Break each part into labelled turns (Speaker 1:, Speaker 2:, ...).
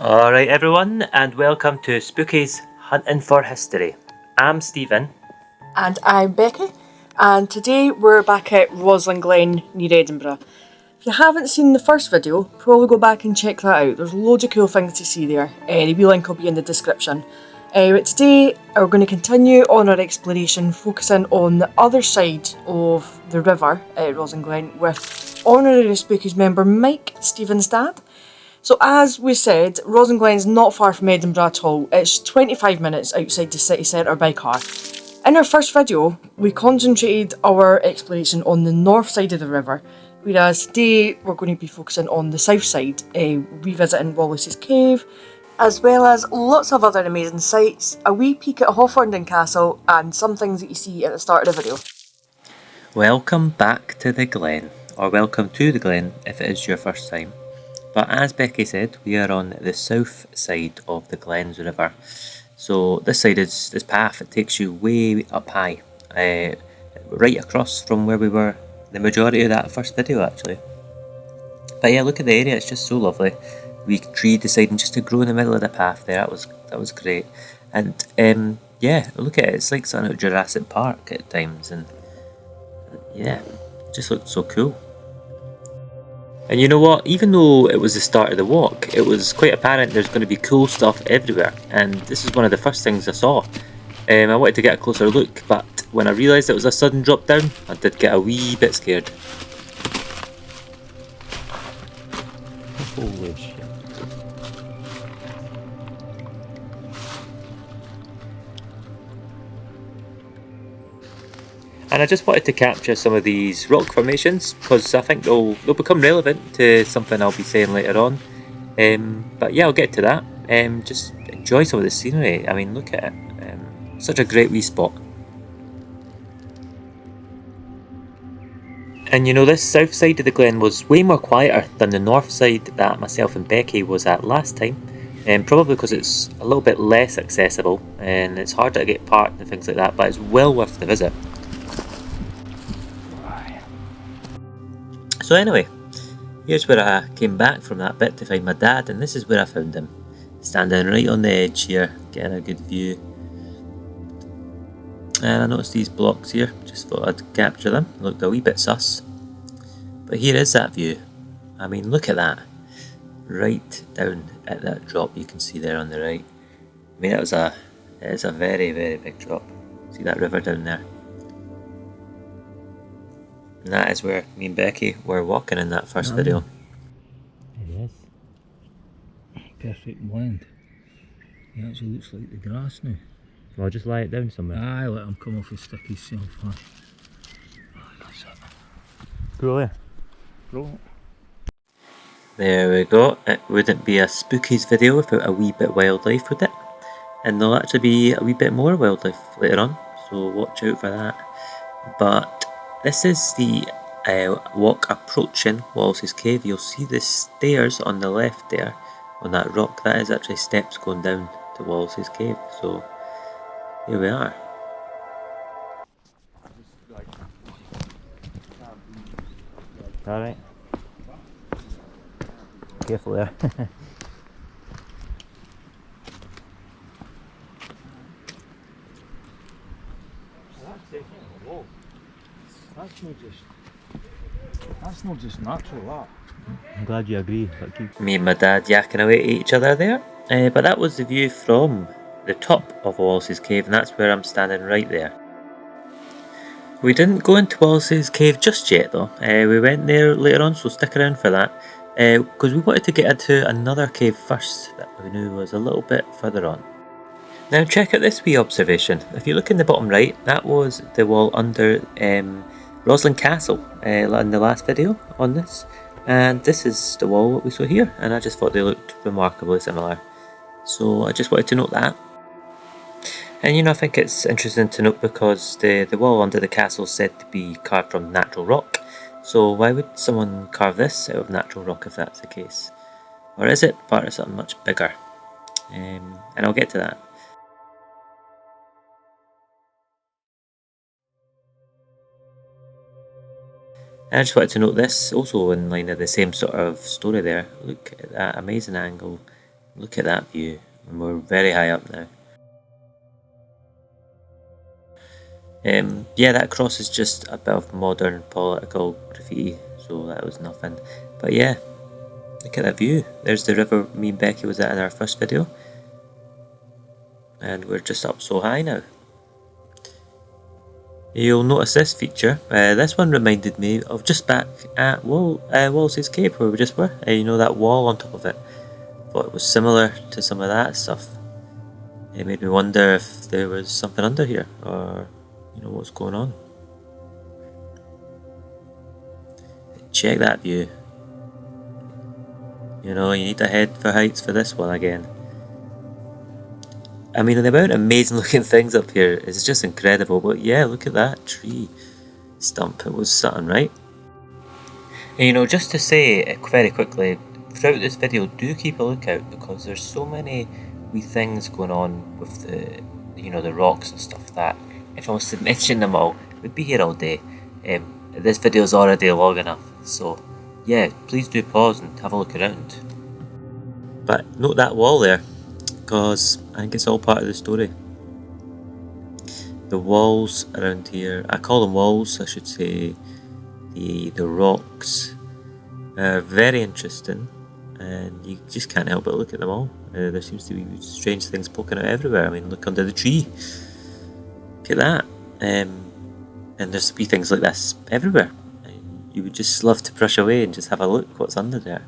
Speaker 1: Alright everyone, and welcome to Spookies Hunting for History. I'm Stephen.
Speaker 2: And I'm Becky, and today we're back at Roslin Glen near Edinburgh. If you haven't seen the first video, probably go back and check that out. There's loads of cool things to see there. The wee link will be in the description. But today we're going to continue on our exploration, focusing on the other side of the river at Roslin Glen with honorary Spookies member Mike, Stephen's dad. So as we said, Roslin Glen's not far from Edinburgh at all. It's 25 minutes outside the city centre by car. In our first video, we concentrated our exploration on the north side of the river, whereas today we're going to be focusing on the south side, revisiting Wallace's cave, as well as lots of other amazing sights, a wee peek at Hawthornden Castle, and some things that you see at the start of the video.
Speaker 1: Welcome back to the Glen, or welcome to the Glen if it is your first time. But as Becky said, we are on the south side of the Glens River. So this side is this path, it takes you way up high, right across from where we were the majority of that first video actually. But yeah, look at the area, it's just so lovely. We tree deciding just to grow in the middle of the path there, that was great. And yeah, look at it, it's like something at Jurassic Park at times, and yeah, it just looked so cool. And you know what, even though it was the start of the walk, it was quite apparent there's going to be cool stuff everywhere, and this is one of the first things I saw. I wanted to get a closer look, but when I realised it was a sudden drop down, I did get a wee bit scared. Holy shit. And I just wanted to capture some of these rock formations because I think they'll become relevant to something I'll be saying later on. But yeah, I'll get to that. Just enjoy some of the scenery. I mean, look at it. Such a great wee spot. And you know, this south side of the Glen was way more quieter than the north side that myself and Becky was at last time. Probably because it's a little bit less accessible and it's harder to get parked and things like that, but it's well worth the visit. So anyway, here's where I came back from that bit to find my dad, and this is where I found him. Standing right on the edge here, getting a good view. And I noticed these blocks here, just thought I'd capture them. Looked a wee bit sus. But here is that view. I mean, look at that. Right down at that drop you can see there on the right. I mean, it is a very, very big drop. See that river down there? And that is where me and Becky were walking in that first video.
Speaker 3: It is. Perfect blend. It actually looks like the grass now.
Speaker 1: Well, just lie it down somewhere.
Speaker 3: Aye, let him come off his stick himself. Aye. That's it.
Speaker 1: Cool, yeah.
Speaker 3: Roll.
Speaker 1: There we go. It wouldn't be a spookies video without a wee bit wildlife, would it? And there'll actually be a wee bit more wildlife later on, so watch out for that. But this is the walk approaching Wallace's cave. You'll see the stairs on the left there, on that rock. That is actually steps going down to Wallace's cave. So here we are. Alright. Careful there.
Speaker 3: That's not just natural, that.
Speaker 1: I'm glad you agree. Me and my dad yakking away at each other there. But that was the view from the top of Wallace's cave, and that's where I'm standing right there. We didn't go into Wallace's cave just yet though. We went there later on, so stick around for that. Because we wanted to get into another cave first that we knew was a little bit further on. Now check out this wee observation. If you look in the bottom right, that was the wall under Roslin Castle in the last video on this. And this is the wall that we saw here, and I just thought they looked remarkably similar. So I just wanted to note that. And you know, I think it's interesting to note because the wall under the castle is said to be carved from natural rock. So why would someone carve this out of natural rock if that's the case? Or is it part of something much bigger? And I'll get to that. I just wanted to note this, also in line of the same sort of story there. Look at that amazing angle Look at that view, and we're very high up now. Yeah, that cross is just a bit of modern political graffiti, so that was nothing. But yeah, look at that view. There's the river me and Becky was at in our first video. And we're just up so high now. You'll notice this feature. This one reminded me of just back at Wallace's cave where we just were. You know, that wall on top of it. Thought it was similar to some of that stuff. It made me wonder if there was something under here, or you know what's going on. Check that view. You know, you need to head for heights for this one again. I mean, the amount of amazing looking things up here is just incredible. But yeah, look at that tree stump. It was something, right? And you know, just to say very quickly, throughout this video, do keep a lookout because there's so many wee things going on with the, you know, the rocks and stuff that if I was to mention them all, we'd be here all day. This video is already long enough, so yeah, please do pause and have a look around. But note that wall there, because I think it's all part of the story. The walls around here, I call them walls, I should say, the rocks are very interesting, and you just can't help but look at them all. There seems to be strange things poking out everywhere. I mean, look under the tree. Look at that. And there's wee things like this everywhere. And you would just love to brush away and just have a look what's under there.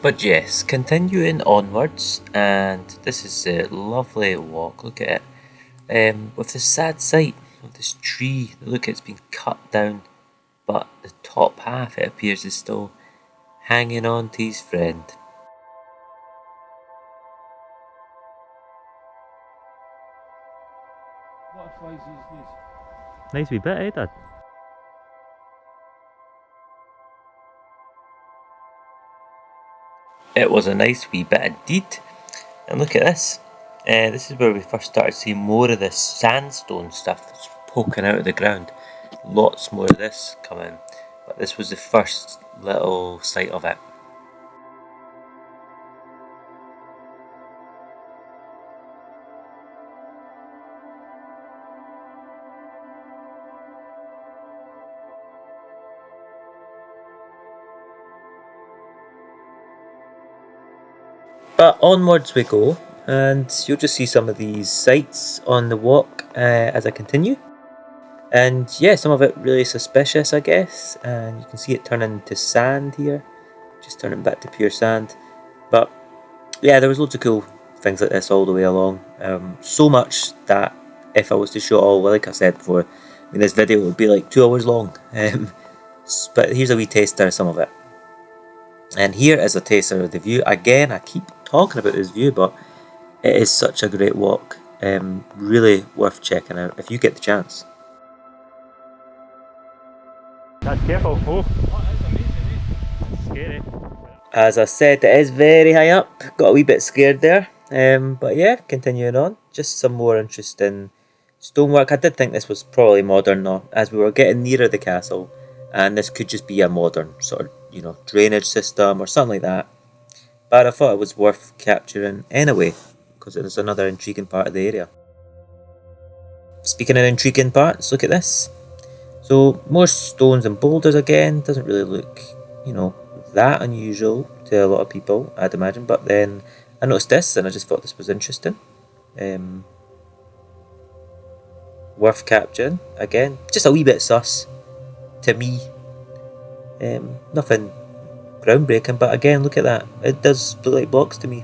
Speaker 1: But yes, continuing onwards, and this is a lovely walk, look at it. With the sad sight of this tree, look, it's been cut down, but the top half, it appears, is still hanging on to his friend. Nice wee bit, eh, Dad? It was a nice wee bit indeed. And look at this. This is where we first started seeing more of this sandstone stuff that's poking out of the ground. Lots more of this coming. But this was the first little sight of it. But onwards we go, and you'll just see some of these sights on the walk as I continue. And yeah, some of it really suspicious, I guess, and you can see it turning to sand here, just turning back to pure sand. But yeah, there was loads of cool things like this all the way along. So much that if I was to show it all, well, like I said before, I mean, this video would be like 2 hours long. But here's a wee taster of some of it. And here is a taster of the view. Again, I keep talking about this view, but it is such a great walk. Really worth checking out if you get the chance. That's careful, oh. That is amazing, eh? It's scary. As I said, it is very high up. Got a wee bit scared there. But yeah, continuing on. Just some more interesting stonework. I did think this was probably modern though, as we were getting nearer the castle. And this could just be a modern sort of, you know, drainage system or something like that. But I thought it was worth capturing anyway, because it was another intriguing part of the area. Speaking of intriguing parts, look at this. So, more stones and boulders again. Doesn't really look, you know, that unusual to a lot of people, I'd imagine. But then I noticed this and I just thought this was interesting. Worth capturing. Again, just a wee bit sus to me. Nothing groundbreaking, but again, look at that. It does look like blocks to me.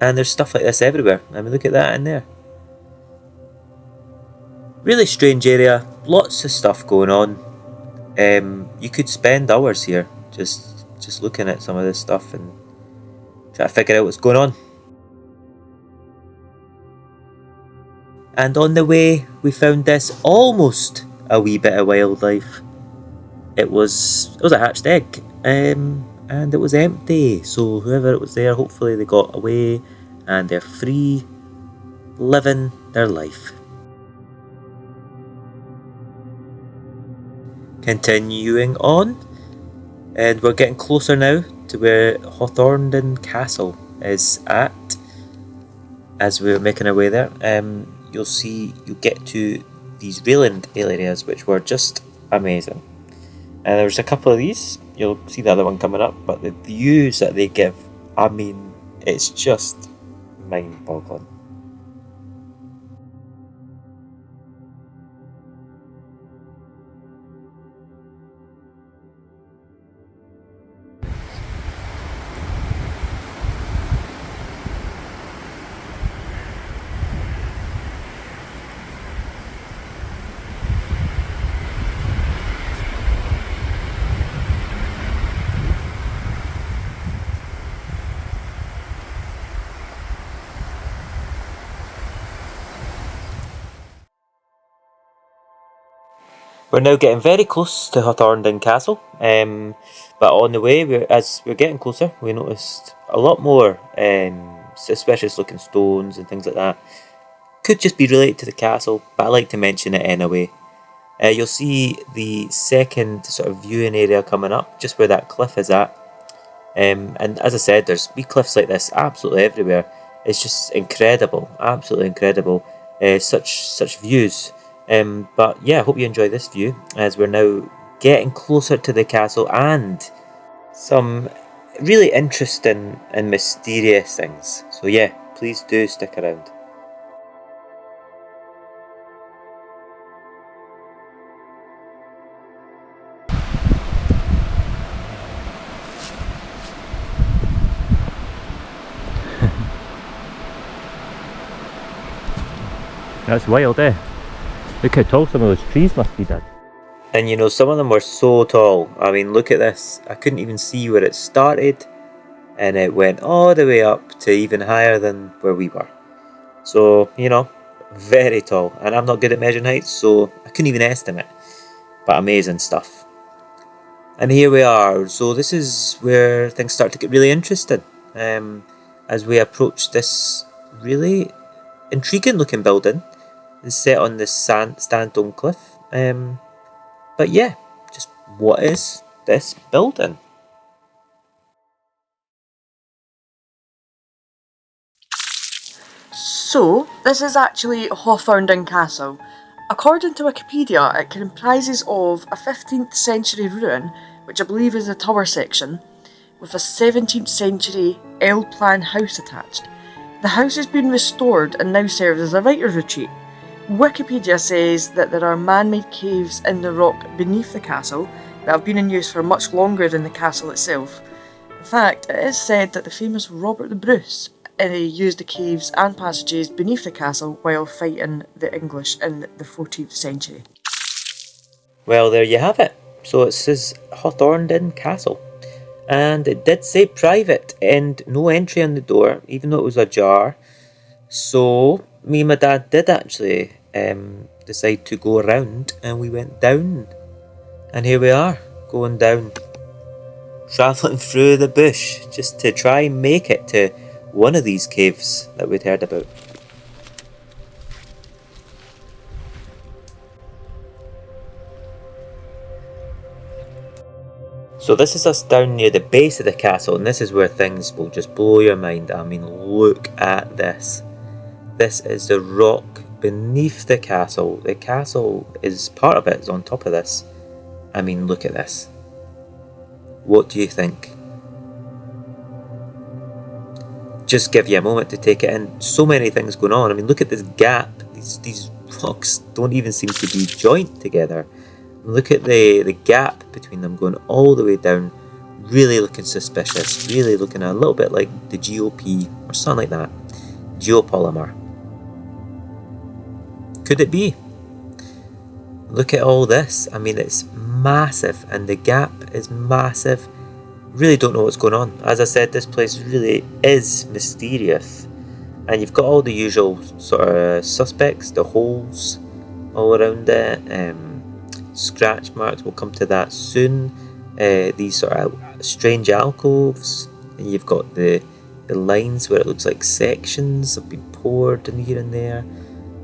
Speaker 1: And there's stuff like this everywhere. I mean, look at that in there. Really strange area. Lots of stuff going on. You could spend hours here just looking at some of this stuff and try to figure out what's going on. And on the way, we found this almost a wee bit of wildlife. It was a hatched egg, and it was empty. So whoever it was there, hopefully they got away and they're free, living their life. Continuing on, and we're getting closer now to where Hawthornden Castle is at. As we're making our way there, you'll get to these railing areas which were just amazing. And there's a couple of these, you'll see the other one coming up, but the views that they give, I mean, it's just mind-boggling. We're now getting very close to Hawthornden Castle, but on the way, as we're getting closer, we noticed a lot more suspicious looking stones and things like that. Could just be related to the castle, but I like to mention it anyway. You'll see the second sort of viewing area coming up, just where that cliff is at. And as I said, there's wee cliffs like this absolutely everywhere. It's just incredible, absolutely incredible. Such views. But yeah, I hope you enjoy this view as we're now getting closer to the castle and some really interesting and mysterious things. So yeah, please do stick around.
Speaker 3: That's wild, eh? Look how tall some of those trees must be, Dad.
Speaker 1: And you know, some of them were so tall. I mean, look at this. I couldn't even see where it started, and it went all the way up to even higher than where we were. So, you know, very tall. And I'm not good at measuring heights, so I couldn't even estimate. But amazing stuff. And here we are. So this is where things start to get really interesting. As we approach this really intriguing looking building. It's set on this sandstone cliff. But yeah, just what is this building?
Speaker 2: So, this is actually Hawthornden Castle. According to Wikipedia, it comprises of a 15th century ruin, which I believe is the tower section, with a 17th century L-plan house attached. The house has been restored and now serves as a writer's retreat. Wikipedia says that there are man-made caves in the rock beneath the castle that have been in use for much longer than the castle itself. In fact, it is said that the famous Robert the Bruce used the caves and passages beneath the castle while fighting the English in the 14th century.
Speaker 1: Well, there you have it. So it says Hawthornden Castle. And it did say private and no entry on the door, even though it was ajar. So me and my dad did actually decide to go around, and we went down. And here we are, going down. Travelling through the bush just to try and make it to one of these caves that we'd heard about. So this is us down near the base of the castle, and this is where things will just blow your mind. I mean, look at this. This is the rock beneath the castle. The castle is part of it, is on top of this. I mean, look at this. What do you think? Just give you a moment to take it in. So many things going on. I mean, look at this gap. These rocks don't even seem to be joined together. Look at the gap between them going all the way down. Really looking suspicious. Really looking a little bit like the GOP or something like that. Geopolymer. Could it be? Look at all this. I mean, it's massive, and the gap is massive. Really don't know what's going on. As I said, this place really is mysterious, and you've got all the usual sort of suspects, the holes all around it, scratch marks. We'll come to that soon. These sort of strange alcoves, and you've got the lines where it looks like sections have been poured in here and there,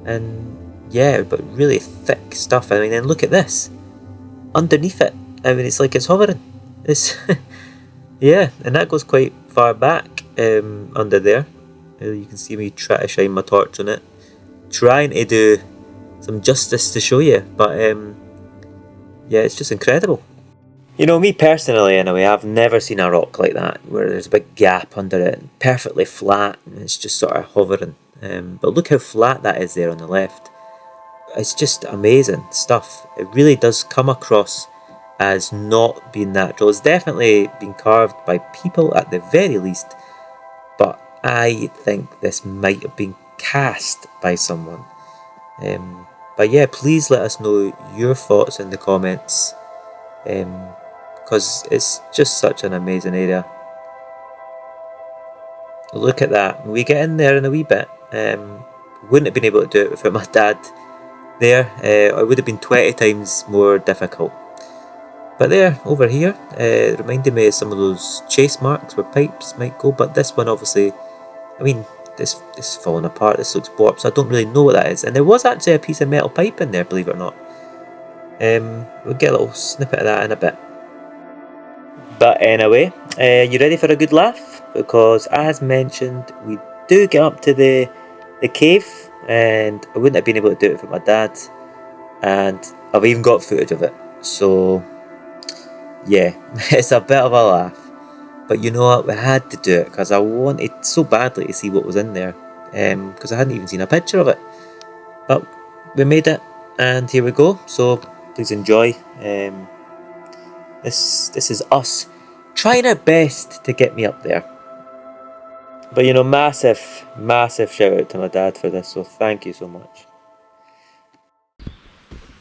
Speaker 1: and yeah, but really thick stuff. I mean, then look at this. underneath it. I mean, it's like it's hovering. It's yeah, and that goes quite far back under there. You can see me try to shine my torch on it, trying to do some justice to show you, but yeah, it's just incredible. You know, me personally anyway, I've never seen a rock like that, where there's a big gap under it, perfectly flat, and it's just sort of hovering. But look how flat that is there on the left. It's just amazing stuff. It really does come across as not being natural. It's definitely been carved by people at the very least, but I think this might have been cast by someone. But yeah, please let us know your thoughts in the comments, because it's just such an amazing area. Look at that. We get in there in a wee bit. Wouldn't have been able to do it without my dad there. It would have been 20 times more difficult. But there, over here, it reminded me of some of those chase marks where pipes might go, but this one obviously, I mean, this is falling apart, this looks warped, so I don't really know what that is. And there was actually a piece of metal pipe in there, believe it or not. We'll get a little snippet of that in a bit. But anyway, you ready for a good laugh? Because as mentioned, we do get up to the cave, and I wouldn't have been able to do it without my dad, and I've even got footage of it. So yeah, it's a bit of a laugh. But you know what, we had to do it because I wanted so badly to see what was in there, because I hadn't even seen a picture of it. But we made it, and here we go. So please enjoy. This is us trying our best to get me up there. But you know, massive shout out to my dad for this, so thank you so much.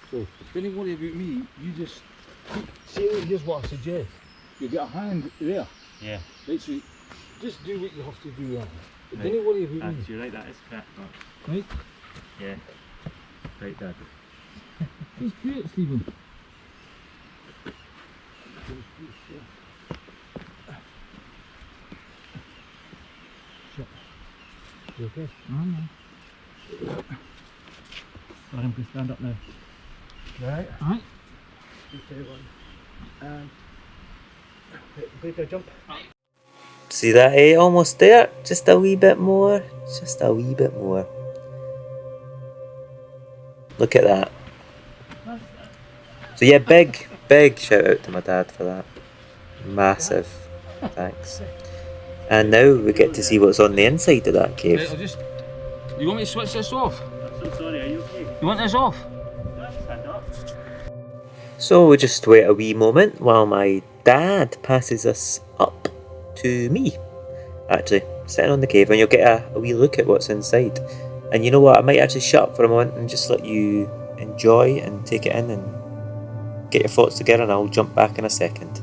Speaker 4: So don't worry about me, you just see, here's what I suggest. You get a hand there.
Speaker 3: Yeah.
Speaker 4: Right, so just do what you have to do there.
Speaker 3: Right.
Speaker 4: Don't worry about me.
Speaker 3: You're right, that is correct.
Speaker 4: Right?
Speaker 3: Yeah. Right, Dad.
Speaker 4: Just do it, Stephen. You okay?
Speaker 3: Let him stand up now.
Speaker 4: Right.
Speaker 3: Alright.
Speaker 4: Wait to jump.
Speaker 1: See that, eh? Almost there. Just a wee bit more. Just a wee bit more. Look at that. So yeah, big shout out to my dad for that. Massive thanks. And now we get to see what's on the inside of that
Speaker 4: Right,
Speaker 1: cave.
Speaker 4: you want me to switch this off?
Speaker 3: I'm so sorry, are you okay?
Speaker 4: You want this off?
Speaker 3: Stand up.
Speaker 1: So we just wait a wee moment while my dad passes us up to me, actually sitting on the cave, and you'll get a wee look at what's inside. And you know what, I might actually shut up for a moment and just let you enjoy and take it in and get your thoughts together, and I'll jump back in a second.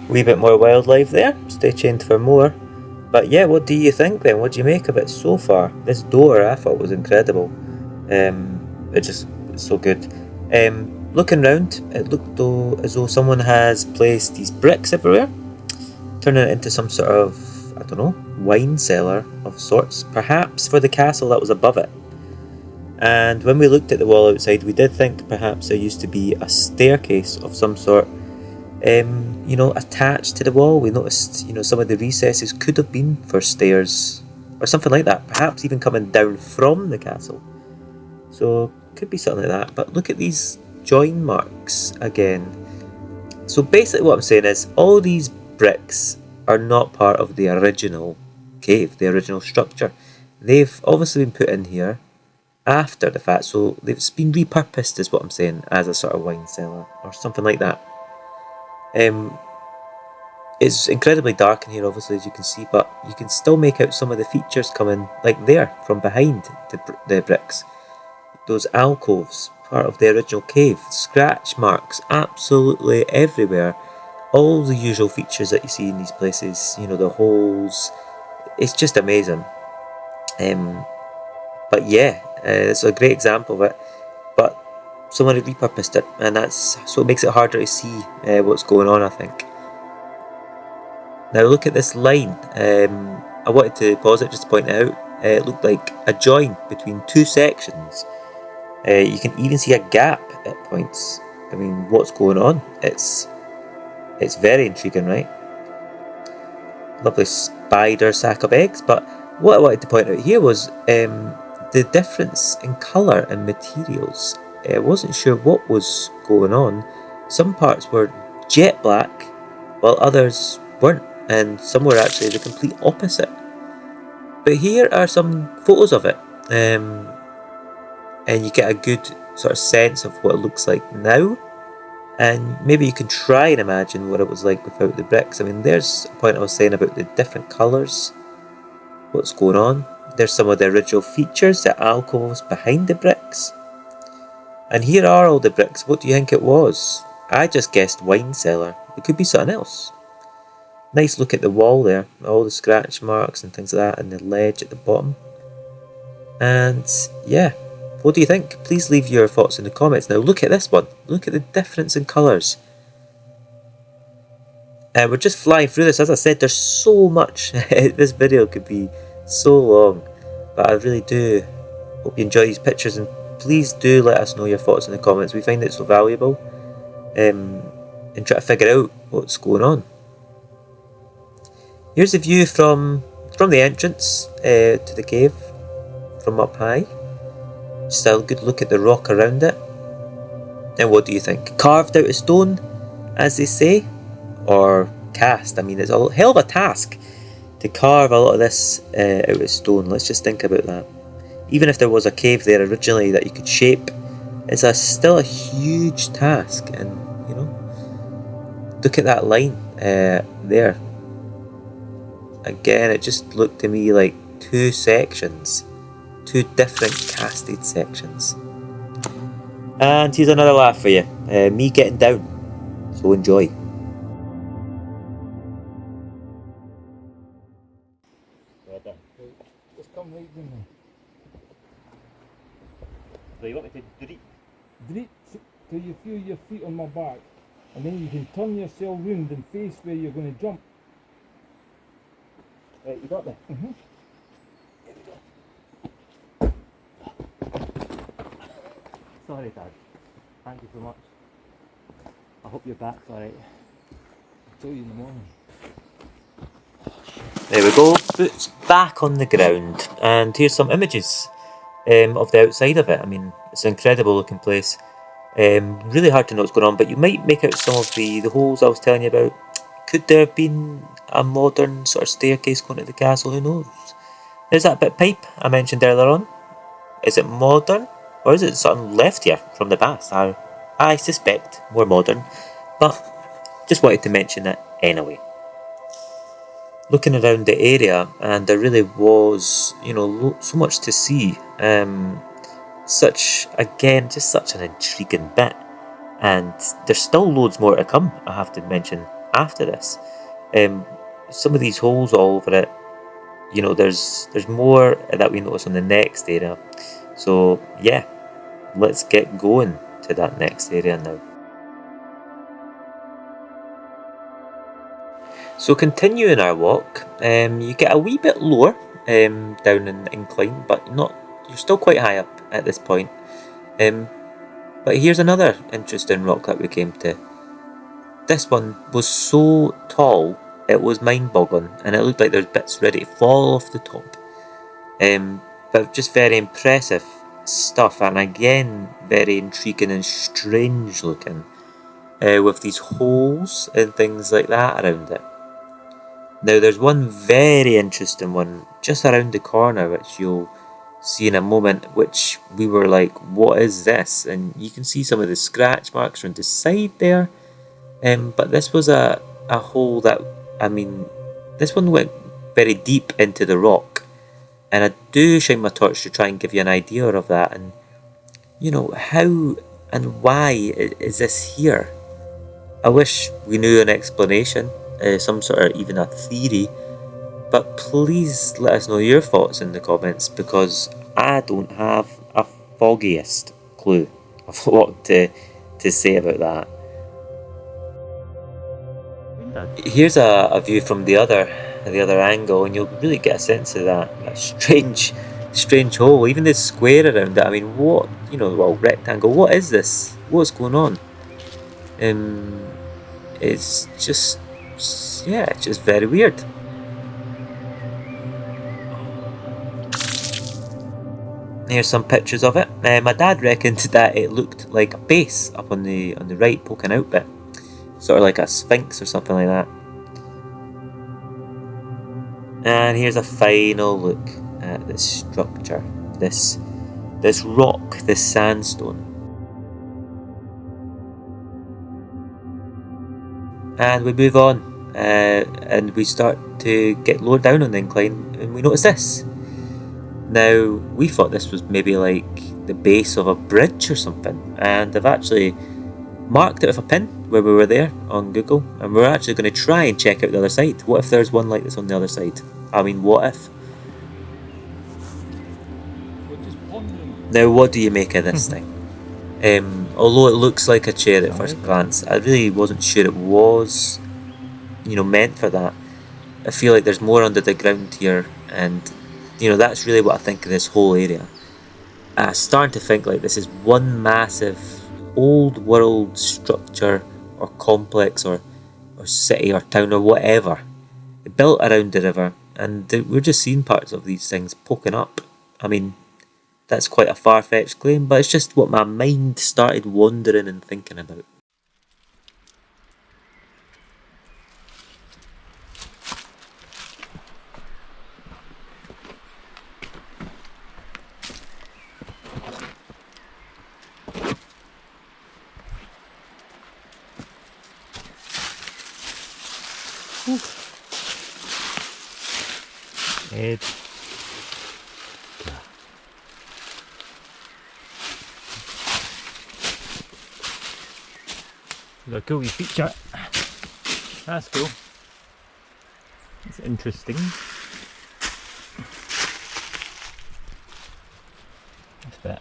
Speaker 1: Wee bit more wildlife there, stay tuned for more. But yeah, what do you think then? What do you make of it so far? This door I thought was incredible. It's so good. Looking round, it looked as though someone has placed these bricks everywhere, turning it into some sort of, I don't know, wine cellar of sorts, perhaps for the castle that was above it. And when we looked at the wall outside, we did think perhaps there used to be a staircase of some sort, you know, attached to the wall. We noticed, you know, some of the recesses could have been for stairs or something like that, perhaps even coming down from the castle. So could be something like that. But look at these join marks again. So basically what I'm saying is all these bricks are not part of the original cave, the original structure. They've obviously been put in here after the fact, so it's been repurposed is what I'm saying, as a sort of wine cellar or something like that. It's incredibly dark in here, obviously, as you can see, but you can still make out some of the features coming, like there, from behind the bricks. Those alcoves, part of the original cave. Scratch marks absolutely everywhere. All the usual features that you see in these places, you know, the holes. It's just amazing. But yeah, it's a great example of it. But someone had repurposed it, and that's so it makes it harder to see what's going on, I think. Now look at this line. I wanted to pause it just to point it out. It looked like a join between two sections. You can even see a gap at points. I mean, what's going on? It's very intriguing, right? Lovely spider sack of eggs. But what I wanted to point out here was the difference in colour and materials. I wasn't sure what was going on. Some parts were jet black, while others weren't, and some were actually the complete opposite. But here are some photos of it, and you get a good sort of sense of what it looks like now, and maybe you can try and imagine what it was like without the bricks. I mean, there's a point I was saying about the different colours, what's going on. There's some of the original features, the alcoves behind the bricks. And here are all the bricks. What do you think it was? I just guessed wine cellar. It could be something else. Nice look at the wall there, all the scratch marks and things like that, and the ledge at the bottom. And yeah, what do you think? Please leave your thoughts in the comments. Now look at this one. Look at the difference in colours. And we're just flying through this. As I said, there's so much. This video could be so long, but I really do hope you enjoy these pictures, and please do let us know your thoughts in the comments. We find it so valuable, and try to figure out what's going on. Here's a view from the entrance to the cave from up high. Just a good look at the rock around it. And what do you think? Carved out of stone, as they say, or cast? I mean, it's a hell of a task to carve a lot of this out of stone. Let's just think about that. Even if there was a cave there originally that you could shape, it's still a huge task. And you know, look at that line there. Again, it just looked to me like two sections, two different casted sections. And here's another laugh for you, me getting down, so enjoy.
Speaker 4: Just come right down there.
Speaker 1: So you want me to drip?
Speaker 4: Drip till you feel your feet on my back, and then you can turn yourself round and face where you're going to jump.
Speaker 1: Right, you got me?
Speaker 4: Mm-hmm.
Speaker 1: Here we go. Sorry, Dad. Thank you so much. I hope your back's alright.
Speaker 4: I'll tell you in the morning.
Speaker 1: There we go, boots back on the ground, and here's some images of the outside of it. I mean, it's an incredible looking place. Really hard to know what's going on, but you might make out some of the holes I was telling you about. Could there have been a modern sort of staircase going to the castle? Who knows? There's that bit of pipe I mentioned earlier on. Is it modern, or is it something left here from the past? I suspect more modern, but just wanted to mention it anyway. Looking around the area, and there really was, you know, so much to see. Just such an intriguing bit, and there's still loads more to come, I have to mention, after this. Some of these holes all over it, you know, there's more that we notice on the next area. So yeah, let's get going to that next area now. So continuing our walk, you get a wee bit lower down in the incline, but you're still quite high up at this point. But here's another interesting rock that we came to. This one was so tall, it was mind-boggling, and it looked like there's bits ready to fall off the top. But just very impressive stuff, and again, very intriguing and strange looking, with these holes and things like that around it. Now there's one very interesting one just around the corner, which you'll see in a moment, which we were like, what is this? And you can see some of the scratch marks around the side there. But this was a hole that, I mean, this one went very deep into the rock, and I do shine my torch to try and give you an idea of that. And you know, how and why is this here? I wish we knew an explanation, some sort of even a theory, but please let us know your thoughts in the comments, because I don't have a foggiest clue of what to say about that. Here's a view from the other angle, and you'll really get a sense of that strange hole. Even this square around it. I mean, what, you know, well, rectangle. What is this? What's going on? It's just, yeah, it's just very weird. Here's some pictures of it. My dad reckoned that it looked like a base up on the right, poking out bit, sort of like a sphinx or something like that. And here's a final look at this structure, this rock, this sandstone. And we move on, and we start to get lower down on the incline, and we notice this. Now, we thought this was maybe like the base of a bridge or something, and I've actually marked it with a pin where we were there on Google, and we're actually going to try and check out the other side. What if there's one like this on the other side? I mean, what if? Now, what do you make of this thing? Although it looks like a chair at first glance, I really wasn't sure it was, you know, meant for that. I feel like there's more under the ground here, and, you know, that's really what I think of this whole area. I'm starting to think like this is one massive old world structure or complex or city or town or whatever, built around the river, and we're just seeing parts of these things poking up. I mean, that's quite a far-fetched claim, but it's just what my mind started wondering and thinking about.
Speaker 3: Ed. Got a cool wee feature. That's cool. It's interesting. This bit.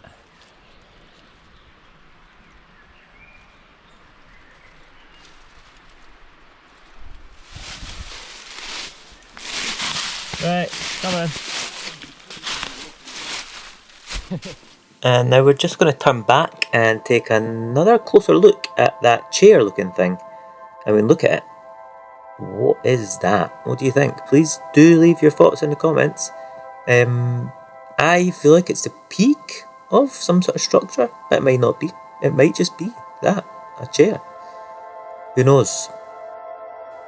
Speaker 3: Right, come on.
Speaker 1: And now we're just going to turn back and take another closer look at that chair looking thing. I mean, look at it. What is that? What do you think? Please do leave your thoughts in the comments. I feel like it's the peak of some sort of structure. It might not be. It might just be that, a chair. Who knows?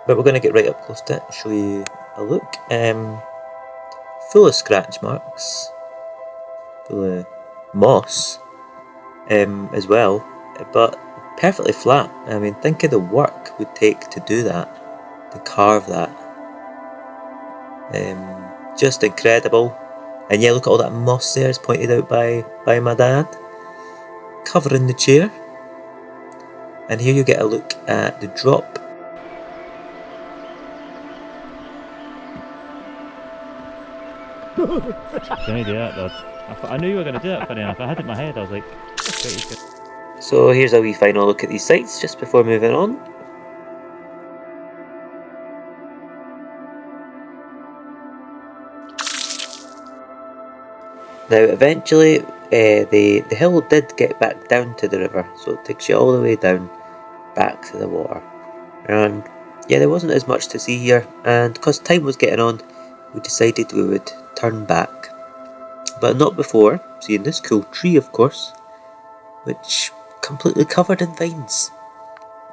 Speaker 1: But we're going to get right up close to it and show you a look. Full of scratch marks. Full of moss as well. But perfectly flat. I mean, think of the work it would take to do that. To carve that. Just incredible. And yeah, look at all that moss there, as pointed out by my dad, covering the chair. And here you get a look at the drop.
Speaker 3: Don't do that, Dad. I knew you were going to do that, funny enough. I had it in my head, I was like, okay, he's good.
Speaker 1: So here's a wee final look at these sites just before moving on. Now eventually the hill did get back down to the river, so it takes you all the way down back to the water. And yeah, there wasn't as much to see here, and because time was getting on, we decided we would turn back. But not before seeing this cool tree, of course, which completely covered in vines.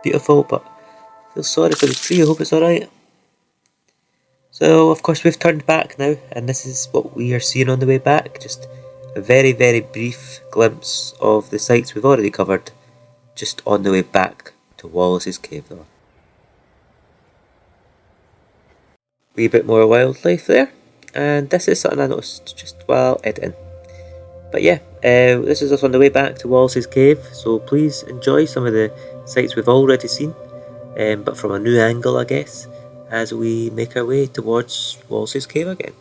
Speaker 1: Beautiful, but I feel sorry for the tree. I hope it's alright. So of course we've turned back now, and this is what we are seeing on the way back. Just a very, very brief glimpse of the sites we've already covered, just on the way back to Wallace's cave though. Wee bit more wildlife there, and this is something I noticed just while editing. But yeah, this is us on the way back to Wallace's cave, so please enjoy some of the sights we've already seen, but from a new angle, I guess, as we make our way towards Wallace's cave again.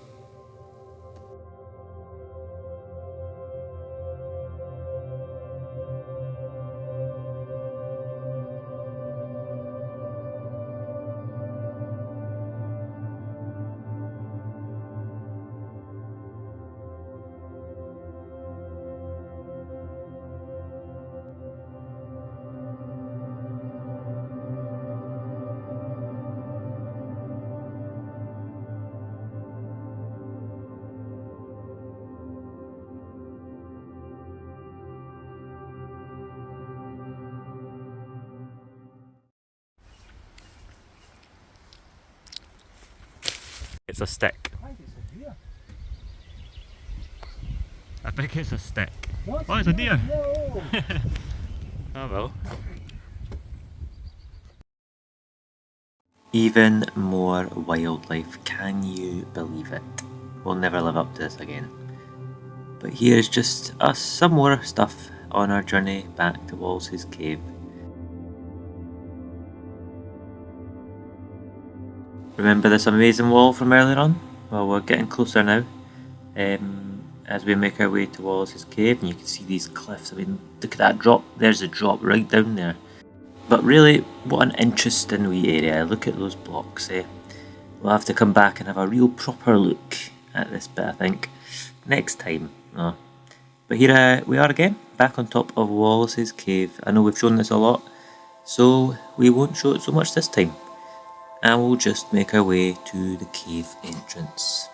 Speaker 3: It's a stick. I think it's a stick.
Speaker 4: What?
Speaker 3: Oh, it's a deer.
Speaker 4: No.
Speaker 3: Oh well.
Speaker 1: Even more wildlife, can you believe it? We'll never live up to this again. But here's just us, some more stuff on our journey back to Wallace's cave. Remember this amazing wall from earlier on? Well, we're getting closer now. As we make our way to Wallace's cave, and you can see these cliffs. I mean, look at that drop. There's a drop right down there. But really, what an interesting wee area. Look at those blocks, eh? We'll have to come back and have a real proper look at this bit, I think, next time. Oh. But here we are again, back on top of Wallace's cave. I know we've shown this a lot, so we won't show it so much this time. And we'll just make our way to the cave entrance.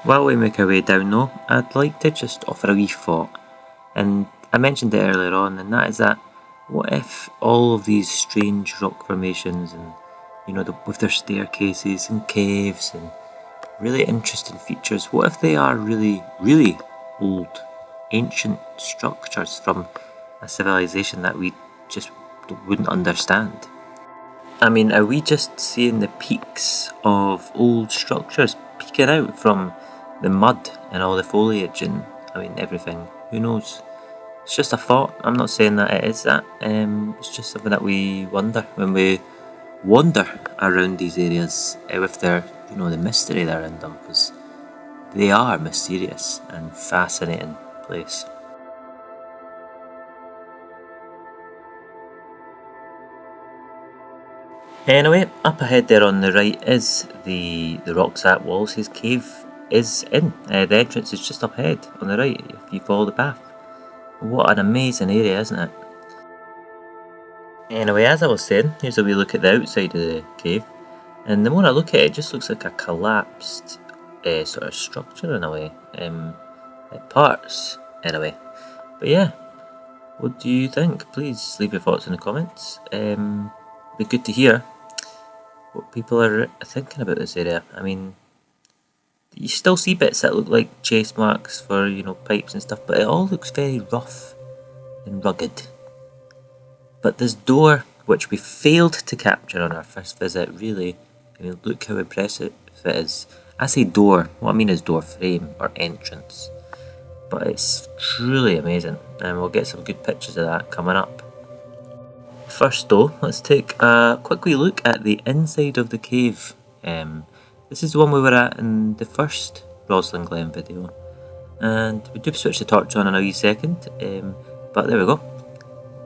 Speaker 1: While we make our way down though, I'd like to just offer a wee thought. And I mentioned it earlier on, and that is that what if all of these strange rock formations and, you know, with their staircases and caves and really interesting features, what if they are really, really old, ancient structures from a civilization that we just wouldn't understand? I mean, are we just seeing the peaks of old structures peeking out from the mud and all the foliage and, I mean, everything? Who knows? It's just a thought. I'm not saying that it is that. It's just something that we wonder when we wander around these areas with their, you know, the mystery that around them, because they are mysterious and fascinating place. Anyway, up ahead there on the right is the rocks that Wallace's cave is in. The entrance is just up ahead on the right if you follow the path. What an amazing area, isn't it? Anyway, as I was saying, here's a wee look at the outside of the cave. And the more I look at it, it just looks like a collapsed sort of structure in a way. Parts, anyway. But yeah, what do you think? Please leave your thoughts in the comments. Be good to hear what people are thinking about this area. I mean, you still see bits that look like chase marks for, you know, pipes and stuff, but it all looks very rough and rugged. But this door, which we failed to capture on our first visit, really, I mean, look how impressive it is. I say door, what I mean is door frame or entrance. But it's truly amazing, and we'll get some good pictures of that coming up. First though, let's take a quick wee look at the inside of the cave. This is the one we were at in the first Roslin Glen video, and we do switch the torch on in a wee second, but there we go.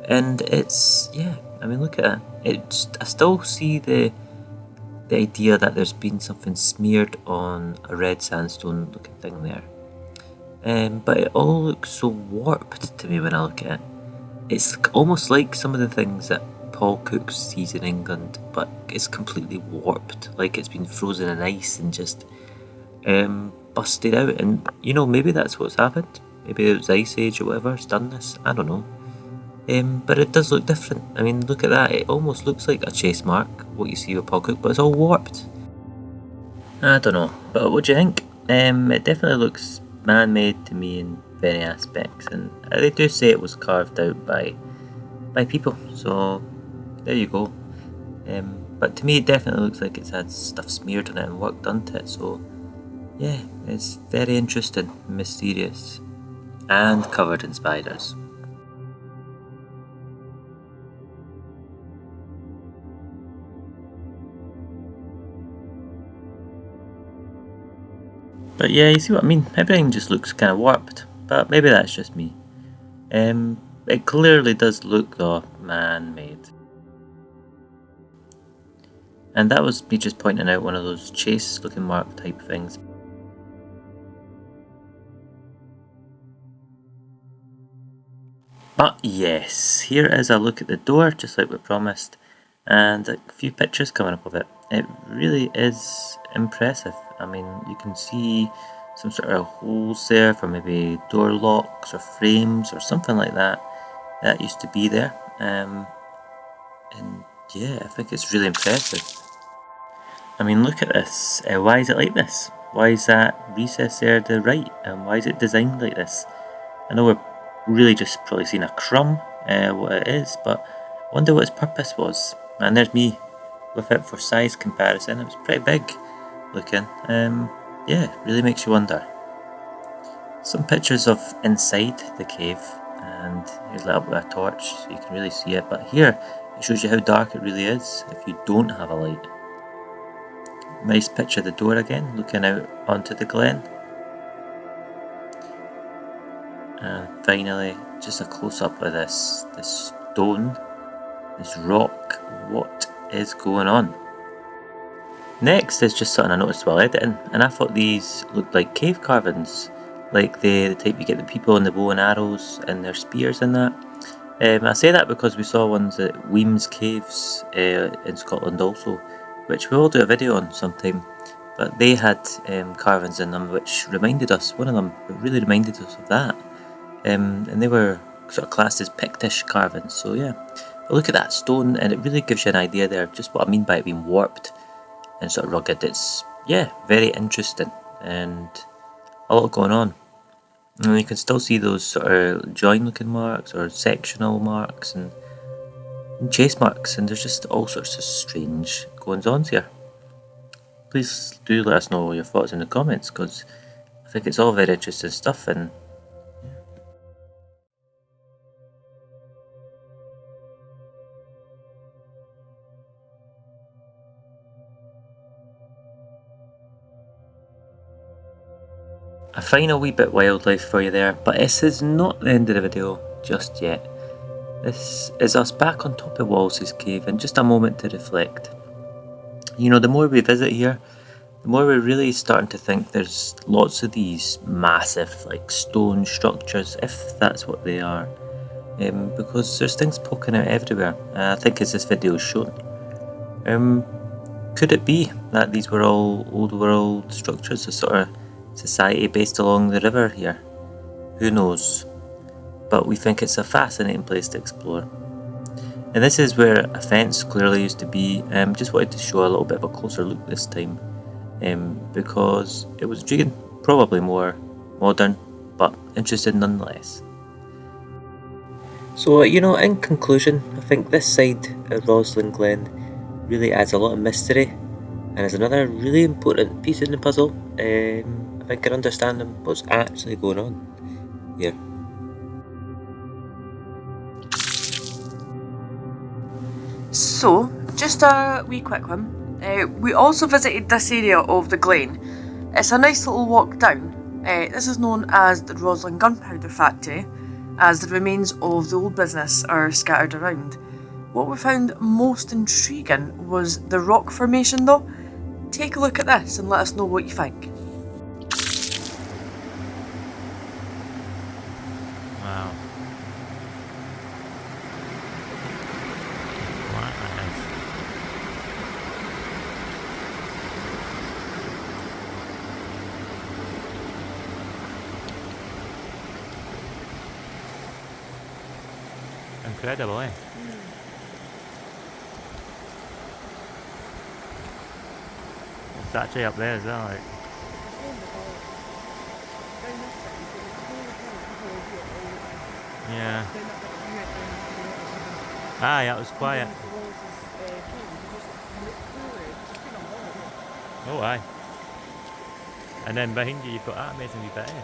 Speaker 1: And it's, yeah, I mean, look at it. I still see the idea that there's been something smeared on a red sandstone looking thing there. But it all looks so warped to me when I look at it. It's almost like some of the things that Paul Cook sees in England, but it's completely warped, like it's been frozen in ice and just busted out. And you know, maybe that's what's happened. Maybe it was Ice Age or whatever has done this. I don't know. But it does look different. I mean, look at that. It almost looks like a chase mark, what you see with Paul Cook, but it's all warped. I don't know, but what do you think? It definitely looks man-made to me in many aspects, and they do say it was carved out by people, so there you go. But to me it definitely looks like it's had stuff smeared on it and work done to it, so yeah, it's very interesting, mysterious, and covered in spiders. But yeah, you see what I mean? Everything just looks kind of warped, but maybe that's just me. It clearly does look though man-made. And that was me just pointing out one of those chase looking mark type things. But yes, here is a look at the door, just like we promised, and a few pictures coming up of it. It really is impressive. I mean, you can see some sort of holes there for maybe door locks or frames or something like that. That used to be there. And yeah, I think it's really impressive. I mean, look at this. Why is it like this? Why is that recess there to the right? And why is it designed like this? I know we're really just probably seeing a crumb, what it is, but I wonder what its purpose was. And there's me with it for size comparison. It was pretty big looking. Yeah, really makes you wonder. Some pictures of inside the cave, and here's lit up with a torch so you can really see it. But here, it shows you how dark it really is if you don't have a light. Nice picture of the door again, looking out onto the glen. And finally, just a close-up of this stone, this rock. What is going on? Next is just something I noticed while editing, and I thought these looked like cave carvings, like the type you get the people in the bow and arrows and their spears and that. I say that because we saw ones at Weems Caves in Scotland also, which we will do a video on sometime. But they had carvings in them which reminded us, one of them really reminded us of that. And they were sort of classed as Pictish carvings, so yeah. But look at that stone, and it really gives you an idea there, just what I mean by it being warped and sort of rugged. It's, yeah, very interesting, and a lot going on. And you can still see those sort of join looking marks, or sectional marks, and chase marks, and there's just all sorts of strange goings on here. Please do let us know your thoughts in the comments, because I think it's all very interesting stuff, and a final wee bit wildlife for you there, but this is not the end of the video just yet. This is us back on top of Wallace's cave and just a moment to reflect. You know, the more we visit here, the more we're really starting to think there's lots of these massive like stone structures, if that's what they are, because there's things poking out everywhere, I think as this video is shown. Could it be that these were all old world structures, a sort of society based along the river here? Who knows? But we think it's a fascinating place to explore. And this is where a fence clearly used to be. Just wanted to show a little bit of a closer look this time, because it was intriguing, probably more modern, but interesting nonetheless. So, you know, in conclusion, I think this side of Roslin Glen really adds a lot of mystery, and is another really important piece in the puzzle. I think in understanding what's actually going on here.
Speaker 2: So, just a wee quick one. We also visited this area of the glen. It's a nice little walk down. This is known as the Roslin Gunpowder Factory, as the remains of the old business are scattered around. What we found most intriguing was the rock formation though. Take a look at this and let us know what you think.
Speaker 3: Wow. Incredible, eh? It's actually up there as well, like. Yeah. Aye, that was quiet. Oh, aye. And then behind you, you've got that amazing wee bit, eh?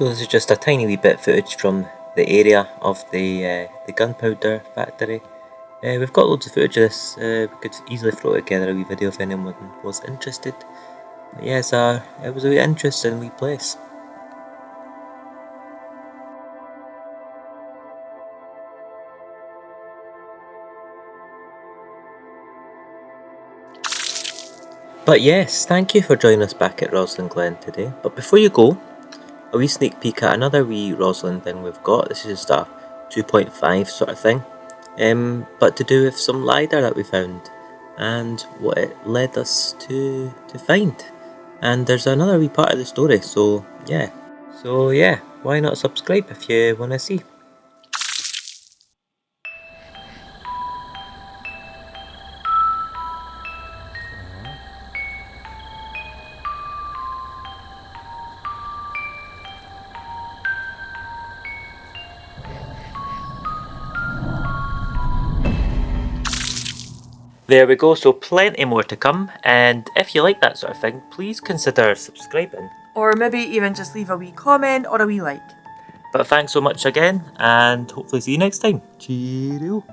Speaker 1: So this is just a tiny wee bit of footage from the area of the Gunpowder factory. We've got loads of footage of this. We could easily throw together a wee video if anyone was interested. But yeah, it was a wee interesting wee place. But yes, thank you for joining us back at Roslin Glen today. But before you go, a wee sneak peek at another wee Roslin thing we've got. This is just a 2.5 sort of thing. But to do with some lidar that we found and what it led us to find. And there's another wee part of the story, so yeah. So yeah, why not subscribe if you want to see. There we go, so plenty more to come, and if you like that sort of thing, please consider subscribing.
Speaker 2: Or maybe even just leave a wee comment or a wee like.
Speaker 1: But thanks so much again, and hopefully see you next time. Cheerio.